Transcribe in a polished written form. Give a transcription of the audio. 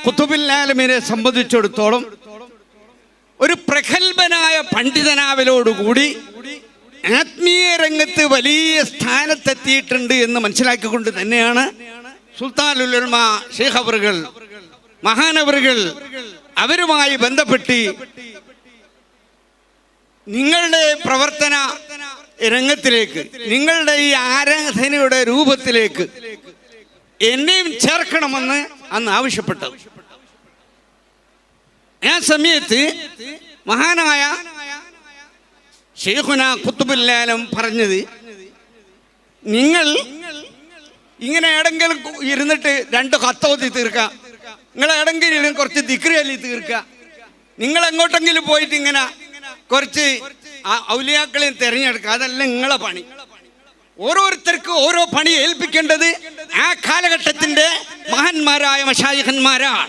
ഖുതുബുൽ ആലമീനെ സംബന്ധിച്ചിടത്തോളം ഒരു പ്രഗത്ഭനായ പണ്ഡിതനാവലോടുകൂടി ആത്മീയ രംഗത്ത് വലിയ സ്ഥാനത്തെത്തിയിട്ടുണ്ട് എന്ന് മനസ്സിലാക്കിക്കൊണ്ട് തന്നെയാണ് സുൽത്താനുൽ ഉലമ ശൈഖ് അവറുകൾ, മഹാനവറുകൾ അവരുമായി ബന്ധപ്പെട്ട് നിങ്ങളുടെ പ്രവർത്തന രംഗത്തിലേക്ക്, നിങ്ങളുടെ ഈ ആരാധനയുടെ രൂപത്തിലേക്ക് എന്നെയും ചേർക്കണമെന്ന് അന്ന് ആവശ്യപ്പെട്ടത്. ആ സമയത്ത് മഹാനായ ശൈഖുന ഖുതുബുൽ ആലം പറഞ്ഞത്, നിങ്ങൾ ഇങ്ങനെ എവിടെങ്കിലും ഇരുന്നിട്ട് 2 ഖത്തോതി തീർക്കുക, നിങ്ങൾ എവിടെങ്കിലും കുറച്ച് ദിക്ർ ചൊല്ലി തീർക്കുക, നിങ്ങൾ എങ്ങോട്ടെങ്കിലും പോയിട്ട് ഇങ്ങനെ കുറച്ച് ഔലിയാക്കളെയും തിരഞ്ഞെടുക്കുക, അതല്ല നിങ്ങളെ പണി. ഓരോരുത്തർക്കും ഓരോ പണി ഏൽപ്പിക്കേണ്ടത് ആ കാലഘട്ടത്തിന്റെ മഹാന്മാരായ മശായിഖന്മാരാണ്.